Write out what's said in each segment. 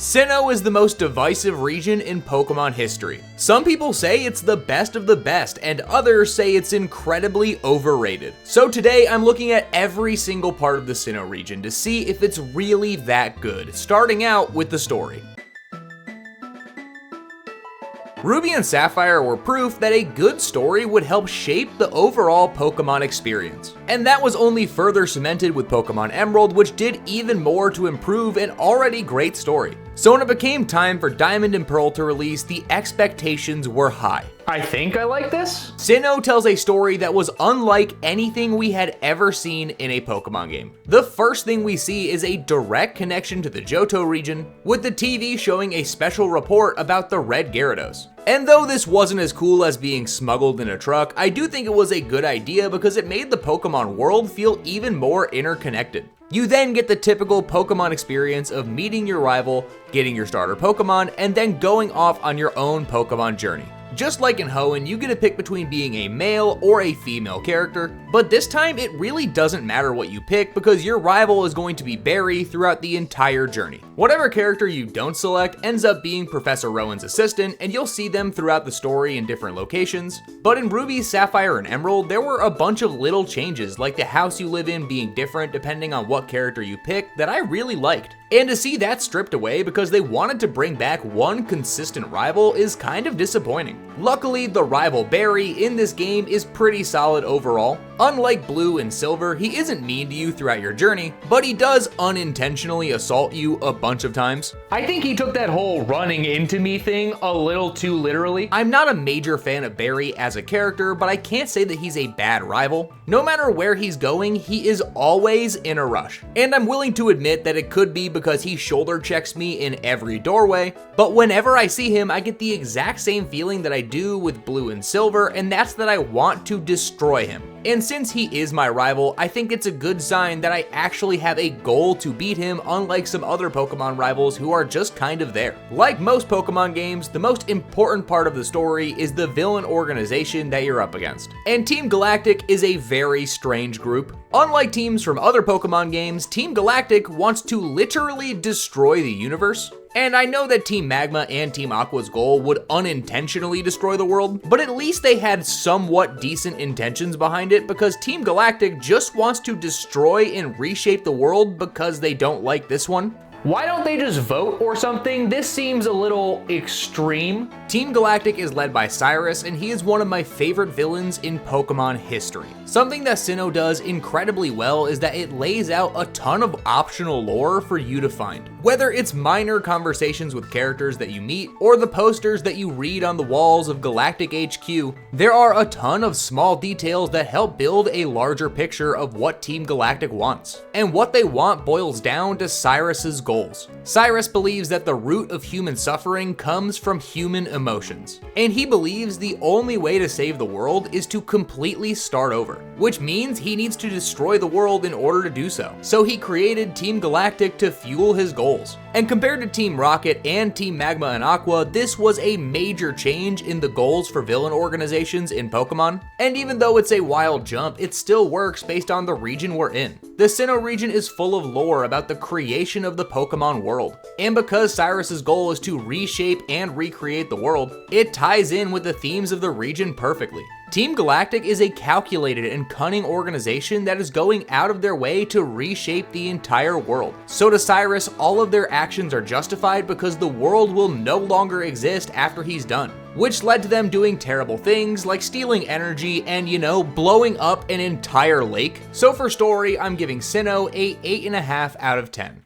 Sinnoh is the most divisive region in Pokemon history. Some people say it's the best of the best, and others say it's incredibly overrated. So today I'm looking at every single part of the Sinnoh region to see if it's really that good, starting out with the story. Ruby and Sapphire were proof that a good story would help shape the overall Pokemon experience. And that was only further cemented with Pokemon Emerald, which did even more to improve an already great story. So when it became time for Diamond and Pearl to release, the expectations were high. I think I like this. Sinnoh tells a story that was unlike anything we had ever seen in a Pokemon game. The first thing we see is a direct connection to the Johto region, with the TV showing a special report about the Red Gyarados. And though this wasn't as cool as being smuggled in a truck, I do think it was a good idea because it made the Pokemon world feel even more interconnected. You then get the typical Pokemon experience of meeting your rival, getting your starter Pokemon, and then going off on your own Pokemon journey. Just like in Hoenn, you get to pick between being a male or a female character, but this time it really doesn't matter what you pick because your rival is going to be Barry throughout the entire journey. Whatever character you don't select ends up being Professor Rowan's assistant, and you'll see them throughout the story in different locations. But in Ruby, Sapphire, and Emerald, there were a bunch of little changes, like the house you live in being different depending on what character you pick, that I really liked. And to see that stripped away because they wanted to bring back one consistent rival is kind of disappointing. Luckily, the rival Barry in this game is pretty solid overall. Unlike Blue and Silver, he isn't mean to you throughout your journey, but he does unintentionally assault you a bunch of times. I think he took that whole running into me thing a little too literally. I'm not a major fan of Barry as a character, but I can't say that he's a bad rival. No matter where he's going, he is always in a rush. And I'm willing to admit that it could be because he shoulder checks me in every doorway, but whenever I see him, I get the exact same feeling that I do with Blue and Silver, and that's that I want to destroy him. And since he is my rival, I think it's a good sign that I actually have a goal to beat him, unlike some other Pokemon rivals who are just kind of there. Like most Pokemon games, the most important part of the story is the villain organization that you're up against. And Team Galactic is a very strange group. Unlike teams from other Pokemon games, Team Galactic wants to literally destroy the universe. And I know that Team Magma and Team Aqua's goal would unintentionally destroy the world, but at least they had somewhat decent intentions behind it because Team Galactic just wants to destroy and reshape the world because they don't like this one. Why don't they just vote or something? This seems a little extreme. Team Galactic is led by Cyrus, and he is one of my favorite villains in Pokemon history. Something that Sinnoh does incredibly well is that it lays out a ton of optional lore for you to find. Whether it's minor conversations with characters that you meet, or the posters that you read on the walls of Galactic HQ, there are a ton of small details that help build a larger picture of what Team Galactic wants. And what they want boils down to Cyrus's goals. Cyrus believes that the root of human suffering comes from human emotions, and he believes the only way to save the world is to completely start over, which means he needs to destroy the world in order to do so. So he created Team Galactic to fuel his goals. And compared to Team Rocket and Team Magma and Aqua, this was a major change in the goals for villain organizations in Pokemon. And even though it's a wild jump, it still works based on the region we're in. The Sinnoh region is full of lore about the creation of the Pokemon world. And because Cyrus's goal is to reshape and recreate the world, it ties in with the themes of the region perfectly. Team Galactic is a calculated and cunning organization that is going out of their way to reshape the entire world. So to Cyrus, all of their actions are justified because the world will no longer exist after he's done, which led to them doing terrible things like stealing energy and, blowing up an entire lake. So for story, I'm giving Sinnoh a 8.5 out of 10.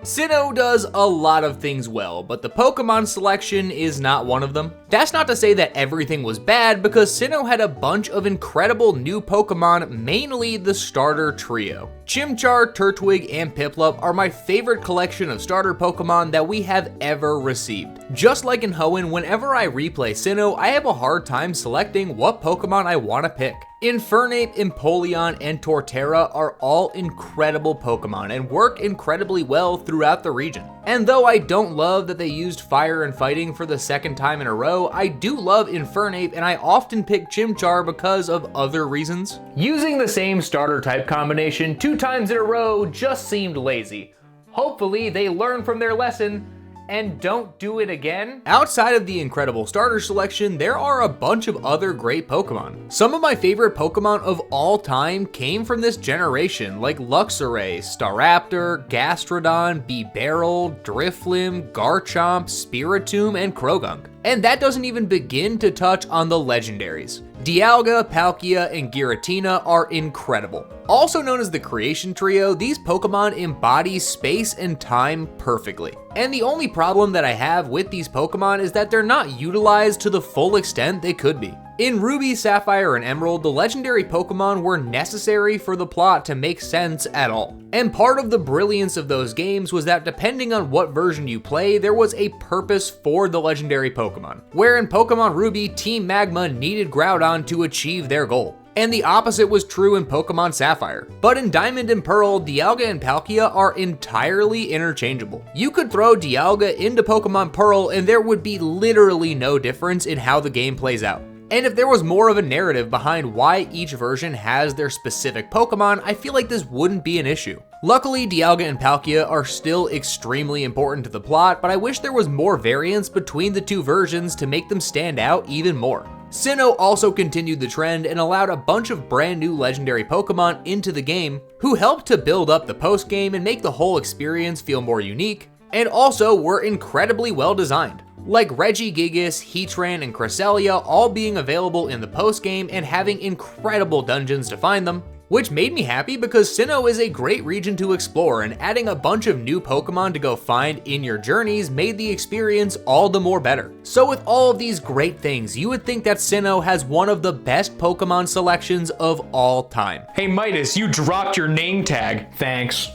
Sinnoh does a lot of things well, but the Pokemon selection is not one of them. That's not to say that everything was bad, because Sinnoh had a bunch of incredible new Pokemon, mainly the starter trio. Chimchar, Turtwig, and Piplup are my favorite collection of starter Pokemon that we have ever received. Just like in Hoenn, whenever I replay Sinnoh, I have a hard time selecting what Pokemon I want to pick. Infernape, Empoleon, and Torterra are all incredible Pokemon and work incredibly well throughout the region. And though I don't love that they used fire and fighting for the second time in a row, I do love Infernape, and I often pick Chimchar because of other reasons. Using the same starter type combination 2 times in a row just seemed lazy. Hopefully they learn from their lesson and don't do it again. Outside of the incredible starter selection, there are a bunch of other great Pokemon. Some of my favorite Pokemon of all time came from this generation, like Luxray, Staraptor, Gastrodon, Bibarel, Drifblim, Garchomp, Spiritomb, and Croagunk. And that doesn't even begin to touch on the legendaries. Dialga, Palkia, and Giratina are incredible. Also known as the Creation Trio, these Pokemon embody space and time perfectly. And the only problem that I have with these Pokemon is that they're not utilized to the full extent they could be. In Ruby, Sapphire, and Emerald, the legendary Pokemon were necessary for the plot to make sense at all. And part of the brilliance of those games was that depending on what version you play, there was a purpose for the legendary Pokemon. Where in Pokemon Ruby, Team Magma needed Groudon to achieve their goal. And the opposite was true in Pokemon Sapphire. But in Diamond and Pearl, Dialga and Palkia are entirely interchangeable. You could throw Dialga into Pokemon Pearl and there would be literally no difference in how the game plays out. And if there was more of a narrative behind why each version has their specific Pokemon, I feel like this wouldn't be an issue. Luckily, Dialga and Palkia are still extremely important to the plot, but I wish there was more variance between the two versions to make them stand out even more. Sinnoh also continued the trend and allowed a bunch of brand new legendary Pokemon into the game, who helped to build up the post-game and make the whole experience feel more unique, and also were incredibly well designed. Like Regigigas, Heatran, and Cresselia all being available in the post-game and having incredible dungeons to find them, which made me happy because Sinnoh is a great region to explore, and adding a bunch of new Pokemon to go find in your journeys made the experience all the more better. So with all of these great things, you would think that Sinnoh has one of the best Pokemon selections of all time. Hey Midas, you dropped your name tag. Thanks.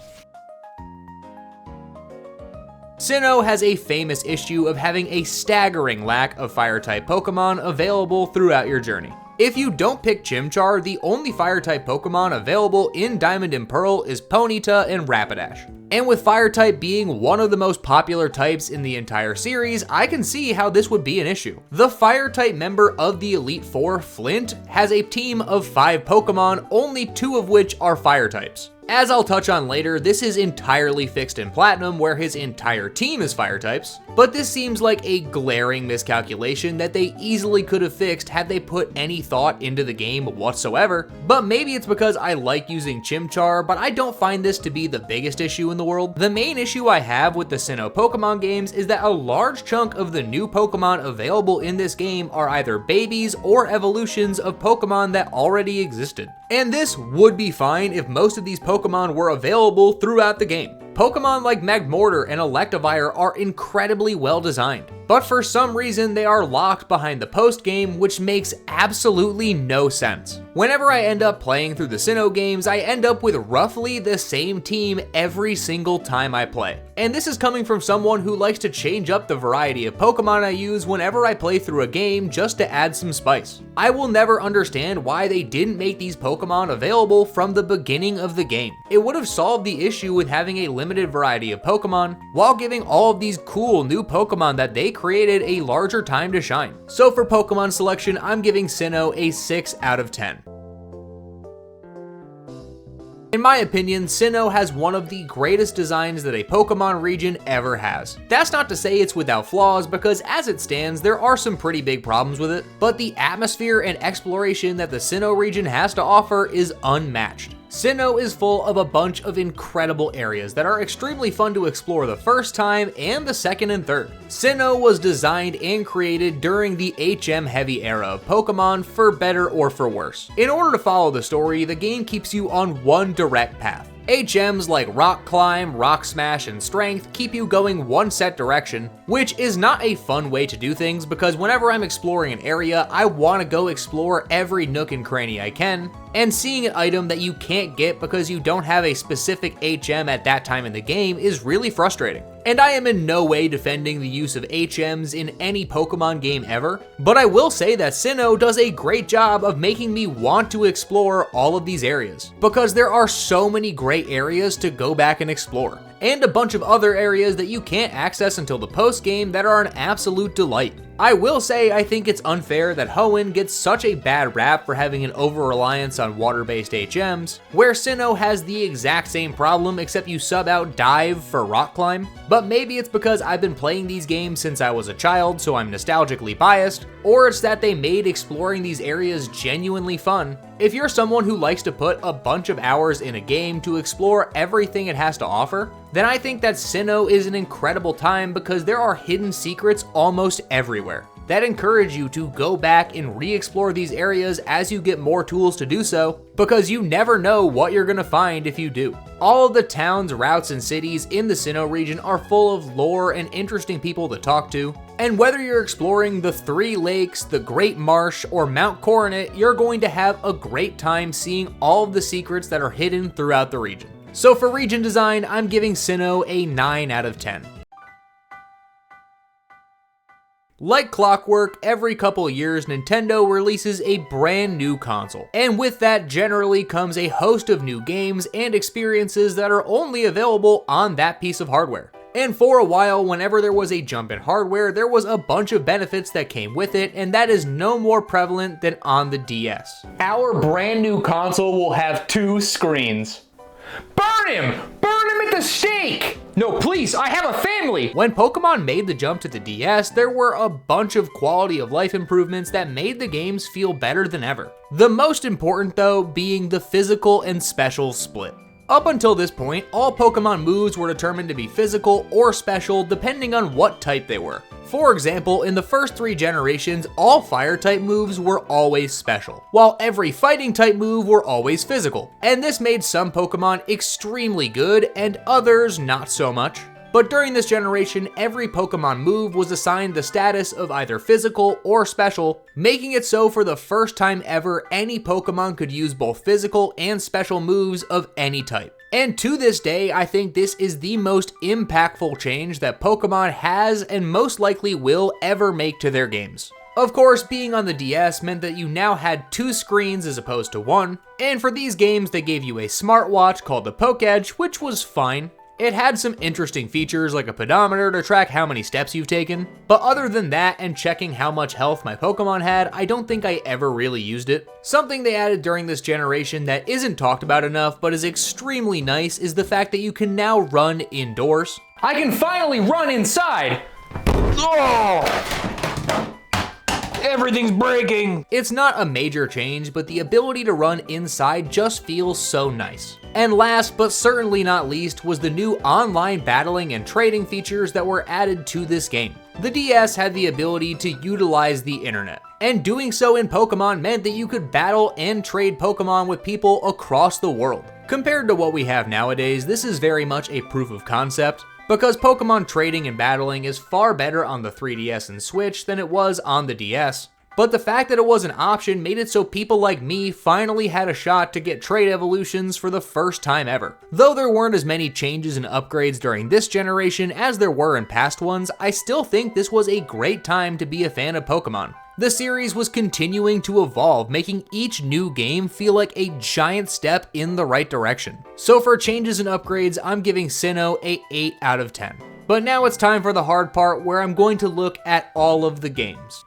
Sinnoh has a famous issue of having a staggering lack of Fire-type Pokemon available throughout your journey. If you don't pick Chimchar, the only Fire-type Pokemon available in Diamond and Pearl is Ponyta and Rapidash. And with Fire-type being one of the most popular types in the entire series, I can see how this would be an issue. The Fire-type member of the Elite Four, Flint, has a team of 5 Pokemon, only 2 of which are Fire-types. As I'll touch on later, this is entirely fixed in Platinum, where his entire team is fire types, but this seems like a glaring miscalculation that they easily could have fixed had they put any thought into the game whatsoever. But maybe it's because I like using Chimchar, but I don't find this to be the biggest issue in the world. The main issue I have with the Sinnoh Pokemon games is that a large chunk of the new Pokemon available in this game are either babies or evolutions of Pokemon that already existed. And this would be fine if most of these Pokemon were available throughout the game. Pokemon like Magmortar and Electivire are incredibly well designed, but for some reason they are locked behind the post-game, which makes absolutely no sense. Whenever I end up playing through the Sinnoh games, I end up with roughly the same team every single time I play. And this is coming from someone who likes to change up the variety of Pokemon I use whenever I play through a game just to add some spice. I will never understand why they didn't make these Pokemon available from the beginning of the game. It would have solved the issue with having a limited variety of Pokemon, while giving all of these cool new Pokemon that they created a larger time to shine. So for Pokemon selection, I'm giving Sinnoh a 6 out of 10. In my opinion, Sinnoh has one of the greatest designs that a Pokemon region ever has. That's not to say it's without flaws, because as it stands, there are some pretty big problems with it, but the atmosphere and exploration that the Sinnoh region has to offer is unmatched. Sinnoh is full of a bunch of incredible areas that are extremely fun to explore the first time and the second and third. Sinnoh was designed and created during the HM heavy era of Pokemon, for better or for worse. In order to follow the story, the game keeps you on one direct path. HMs like Rock Climb, Rock Smash, and Strength keep you going one set direction, which is not a fun way to do things, because whenever I'm exploring an area, I want to go explore every nook and cranny I can, and seeing an item that you can't get because you don't have a specific HM at that time in the game is really frustrating. And I am in no way defending the use of HMs in any Pokemon game ever, but I will say that Sinnoh does a great job of making me want to explore all of these areas, because there are so many great areas to go back and explore, and a bunch of other areas that you can't access until the post game that are an absolute delight. I will say I think it's unfair that Hoenn gets such a bad rap for having an over-reliance on water-based HMs, where Sinnoh has the exact same problem except you sub out Dive for Rock Climb, but maybe it's because I've been playing these games since I was a child so I'm nostalgically biased, or it's that they made exploring these areas genuinely fun. If you're someone who likes to put a bunch of hours in a game to explore everything it has to offer, then I think that Sinnoh is an incredible time because there are hidden secrets almost everywhere that encourage you to go back and re-explore these areas as you get more tools to do so, because you never know what you're gonna find if you do. All of the towns, routes, and cities in the Sinnoh region are full of lore and interesting people to talk to, and whether you're exploring the 3 lakes, the Great Marsh, or Mount Coronet, you're going to have a great time seeing all of the secrets that are hidden throughout the region. So for region design, I'm giving Sinnoh a 9 out of 10. Like clockwork, every couple years Nintendo releases a brand new console, and with that generally comes a host of new games and experiences that are only available on that piece of hardware. And for a while, whenever there was a jump in hardware, there was a bunch of benefits that came with it, and that is no more prevalent than on the DS. Our brand new console will have 2 screens. Burn him! Burn him at the stake! No, please, I have a family! When Pokemon made the jump to the DS, there were a bunch of quality of life improvements that made the games feel better than ever. The most important, though, being the physical and special split. Up until this point, all Pokemon moves were determined to be physical or special depending on what type they were. For example, in the first 3 generations, all fire-type moves were always special, while every fighting-type move were always physical, and this made some Pokemon extremely good and others not so much. But during this generation, every Pokemon move was assigned the status of either physical or special, making it so for the first time ever, any Pokemon could use both physical and special moves of any type. And to this day, I think this is the most impactful change that Pokemon has and most likely will ever make to their games. Of course, being on the DS meant that you now had 2 screens as opposed to 1, and for these games they gave you a smartwatch called the Pokédex, which was fine. It had some interesting features like a pedometer to track how many steps you've taken, but other than that and checking how much health my Pokemon had, I don't think I ever really used it. Something they added during this generation that isn't talked about enough but is extremely nice is the fact that you can now run indoors. I can finally run inside! Oh! Everything's breaking! It's not a major change, but the ability to run inside just feels so nice. And last, but certainly not least, was the new online battling and trading features that were added to this game. The DS had the ability to utilize the internet, and doing so in Pokemon meant that you could battle and trade Pokemon with people across the world. Compared to what we have nowadays, this is very much a proof of concept, because Pokemon trading and battling is far better on the 3DS and Switch than it was on the DS. But the fact that it was an option made it so people like me finally had a shot to get trade evolutions for the first time ever. Though there weren't as many changes and upgrades during this generation as there were in past ones, I still think this was a great time to be a fan of Pokemon. The series was continuing to evolve, making each new game feel like a giant step in the right direction. So for changes and upgrades, I'm giving Sinnoh a 8 out of 10. But now it's time for the hard part where I'm going to look at all of the games.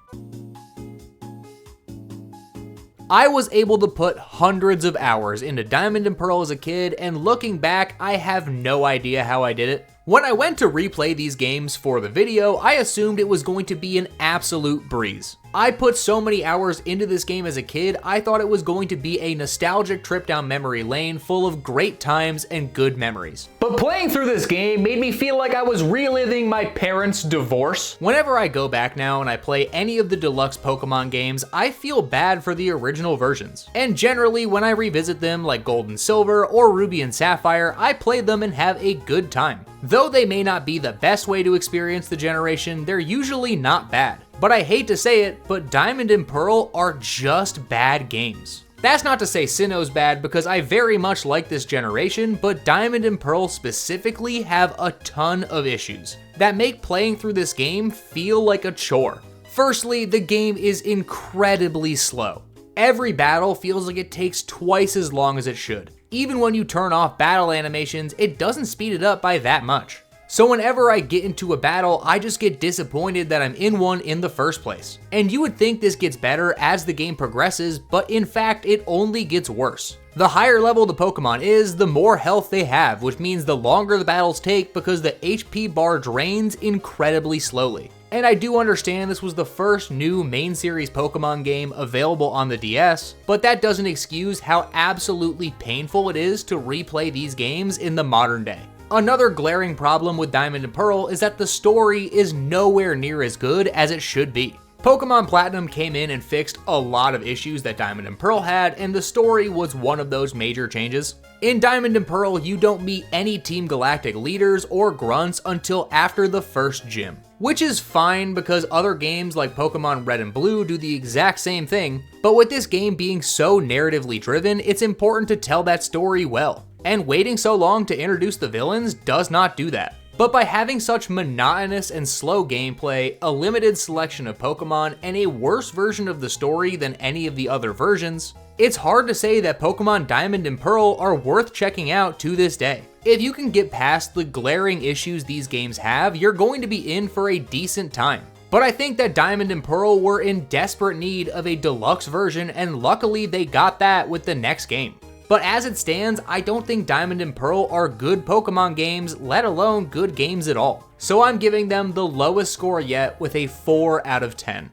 I was able to put hundreds of hours into Diamond and Pearl as a kid, and looking back, I have no idea how I did it. When I went to replay these games for the video, I assumed it was going to be an absolute breeze. I put so many hours into this game as a kid, I thought it was going to be a nostalgic trip down memory lane full of great times and good memories. But playing through this game made me feel like I was reliving my parents' divorce. Whenever I go back now and I play any of the deluxe Pokemon games, I feel bad for the original versions. And generally, when I revisit them like Gold and Silver or Ruby and Sapphire, I play them and have a good time. Though they may not be the best way to experience the generation, they're usually not bad. But I hate to say it, but Diamond and Pearl are just bad games. That's not to say Sinnoh's bad, because I very much like this generation, but Diamond and Pearl specifically have a ton of issues that make playing through this game feel like a chore. Firstly, the game is incredibly slow. Every battle feels like it takes twice as long as it should. Even when you turn off battle animations, it doesn't speed it up by that much. So whenever I get into a battle, I just get disappointed that I'm in one in the first place. And you would think this gets better as the game progresses, but in fact it only gets worse. The higher level the Pokemon is, the more health they have, which means the longer the battles take because the HP bar drains incredibly slowly. And I do understand this was the first new main series Pokemon game available on the DS, but that doesn't excuse how absolutely painful it is to replay these games in the modern day. Another glaring problem with Diamond and Pearl is that the story is nowhere near as good as it should be. Pokémon Platinum came in and fixed a lot of issues that Diamond and Pearl had, and the story was one of those major changes. In Diamond and Pearl, you don't meet any Team Galactic leaders or grunts until after the first gym, which is fine because other games like Pokémon Red and Blue do the exact same thing, but with this game being so narratively driven, it's important to tell that story well, and waiting so long to introduce the villains does not do that. But by having such monotonous and slow gameplay, a limited selection of Pokemon, and a worse version of the story than any of the other versions, it's hard to say that Pokemon Diamond and Pearl are worth checking out to this day. If you can get past the glaring issues these games have, you're going to be in for a decent time. But I think that Diamond and Pearl were in desperate need of a deluxe version, and luckily they got that with the next game. But as it stands, I don't think Diamond and Pearl are good Pokemon games, let alone good games at all. So I'm giving them the lowest score yet with a 4 out of 10.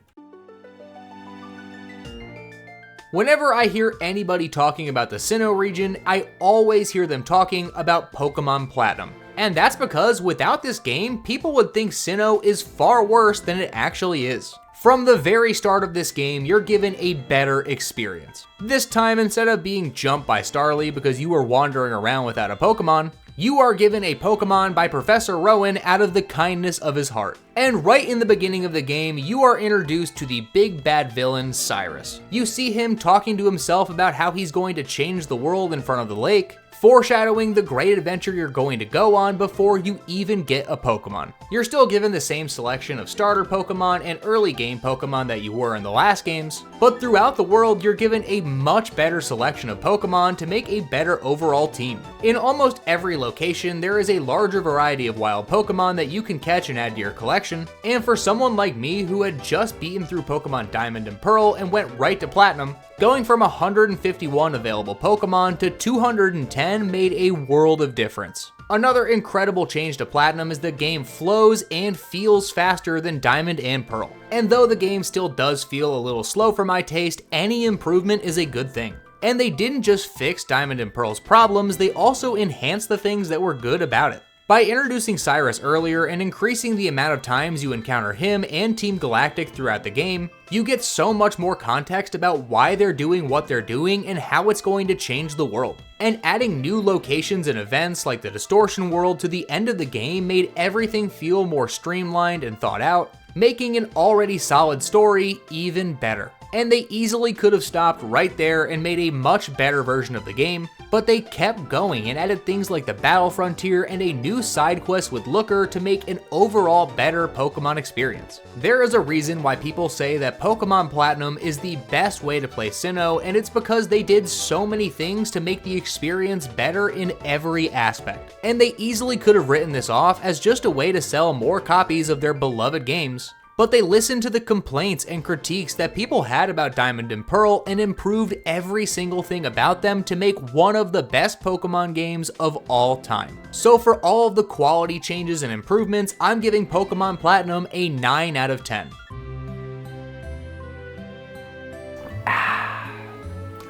Whenever I hear anybody talking about the Sinnoh region, I always hear them talking about Pokémon Platinum. And that's because without this game, people would think Sinnoh is far worse than it actually is. From the very start of this game, you're given a better experience. This time, instead of being jumped by Starly because you were wandering around without a Pokemon, you are given a Pokemon by Professor Rowan out of the kindness of his heart. And right in the beginning of the game, you are introduced to the big bad villain, Cyrus. You see him talking to himself about how he's going to change the world in front of the lake, foreshadowing the great adventure you're going to go on before you even get a Pokemon. You're still given the same selection of starter Pokemon and early game Pokemon that you were in the last games, but throughout the world you're given a much better selection of Pokemon to make a better overall team. In almost every location, there is a larger variety of wild Pokemon that you can catch and add to your collection, and for someone like me who had just beaten through Pokemon Diamond and Pearl and went right to Platinum, going from 151 available Pokemon to 210 made a world of difference. Another incredible change to Platinum is the game flows and feels faster than Diamond and Pearl. And though the game still does feel a little slow for my taste, any improvement is a good thing. And they didn't just fix Diamond and Pearl's problems, they also enhanced the things that were good about it. By introducing Cyrus earlier and increasing the amount of times you encounter him and Team Galactic throughout the game, you get so much more context about why they're doing what they're doing and how it's going to change the world. And adding new locations and events like the Distortion World to the end of the game made everything feel more streamlined and thought out, making an already solid story even better. And they easily could have stopped right there and made a much better version of the game, but they kept going and added things like the Battle Frontier and a new side quest with Looker to make an overall better Pokemon experience. There is a reason why people say that Pokemon Platinum is the best way to play Sinnoh, and it's because they did so many things to make the experience better in every aspect. And they easily could have written this off as just a way to sell more copies of their beloved games, but they listened to the complaints and critiques that people had about Diamond and Pearl and improved every single thing about them to make one of the best Pokemon games of all time. So for all of the quality changes and improvements, I'm giving Pokemon Platinum a 9 out of 10.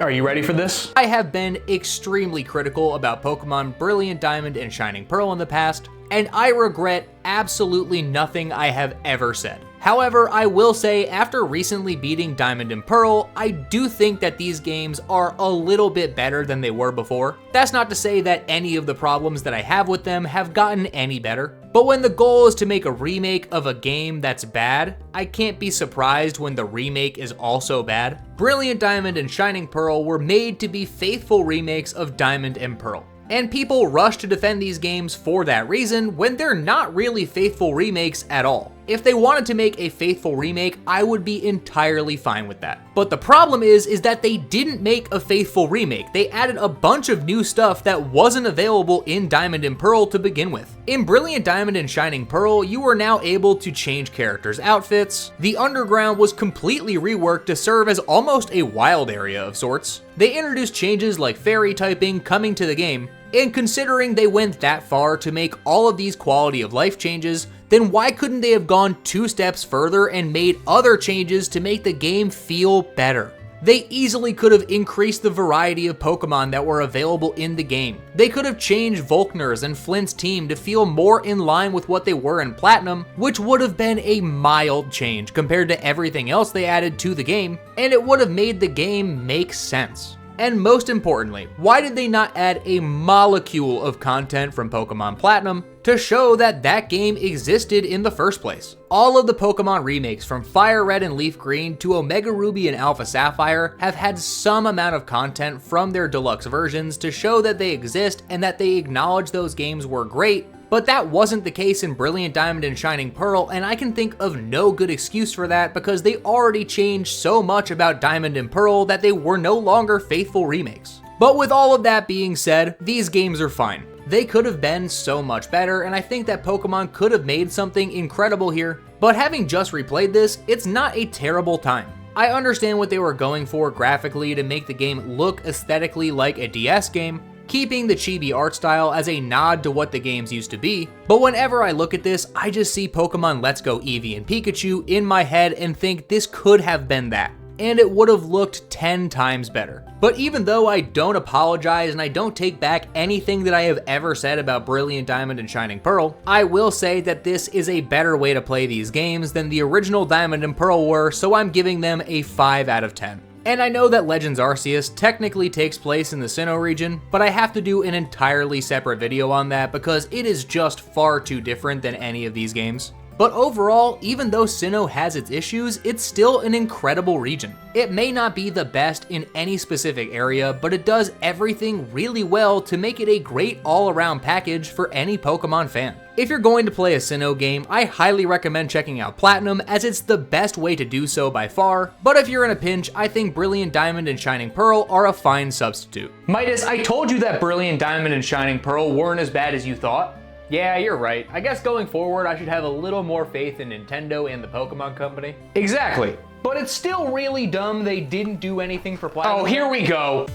Are you ready for this? I have been extremely critical about Pokemon Brilliant Diamond and Shining Pearl in the past, and I regret absolutely nothing I have ever said. However, I will say after recently beating Diamond and Pearl, I do think that these games are a little bit better than they were before. That's not to say that any of the problems that I have with them have gotten any better, but when the goal is to make a remake of a game that's bad, I can't be surprised when the remake is also bad. Brilliant Diamond and Shining Pearl were made to be faithful remakes of Diamond and Pearl. And people rush to defend these games for that reason when they're not really faithful remakes at all. If they wanted to make a faithful remake, I would be entirely fine with that. But the problem is that they didn't make a faithful remake. They added a bunch of new stuff that wasn't available in Diamond and Pearl to begin with. In Brilliant Diamond and Shining Pearl, you were now able to change characters' outfits. The underground was completely reworked to serve as almost a wild area of sorts. They introduced changes like fairy typing coming to the game, and considering they went that far to make all of these quality of life changes, then why couldn't they have gone 2 steps further and made other changes to make the game feel better? They easily could have increased the variety of Pokemon that were available in the game. They could have changed Volkner's and Flint's team to feel more in line with what they were in Platinum, which would have been a mild change compared to everything else they added to the game, and it would have made the game make sense. And most importantly, why did they not add a molecule of content from Pokémon Platinum to show that that game existed in the first place? All of the Pokemon remakes from Fire Red and Leaf Green to Omega Ruby and Alpha Sapphire have had some amount of content from their deluxe versions to show that they exist and that they acknowledge those games were great. But that wasn't the case in Brilliant Diamond and Shining Pearl, and I can think of no good excuse for that because they already changed so much about Diamond and Pearl that they were no longer faithful remakes. But with all of that being said, these games are fine. They could have been so much better, and I think that Pokemon could have made something incredible here. But having just replayed this, it's not a terrible time. I understand what they were going for graphically to make the game look aesthetically like a DS game, keeping the chibi art style as a nod to what the games used to be, but whenever I look at this, I just see Pokemon Let's Go Eevee and Pikachu in my head and think this could have been that, and it would have looked 10 times better. But even though I don't apologize and I don't take back anything that I have ever said about Brilliant Diamond and Shining Pearl, I will say that this is a better way to play these games than the original Diamond and Pearl were, so I'm giving them a 5 out of 10. And I know that Legends Arceus technically takes place in the Sinnoh region, but I have to do an entirely separate video on that because it is just far too different than any of these games. But overall, even though Sinnoh has its issues, it's still an incredible region. It may not be the best in any specific area, but it does everything really well to make it a great all-around package for any Pokemon fan. If you're going to play a Sinnoh game, I highly recommend checking out Platinum as it's the best way to do so by far, but if you're in a pinch, I think Brilliant Diamond and Shining Pearl are a fine substitute. Midas, I told you that Brilliant Diamond and Shining Pearl weren't as bad as you thought. Yeah, you're right. I guess going forward, I should have a little more faith in Nintendo and the Pokemon Company. Exactly. But it's still really dumb they didn't do anything for Platinum. Oh, here we go.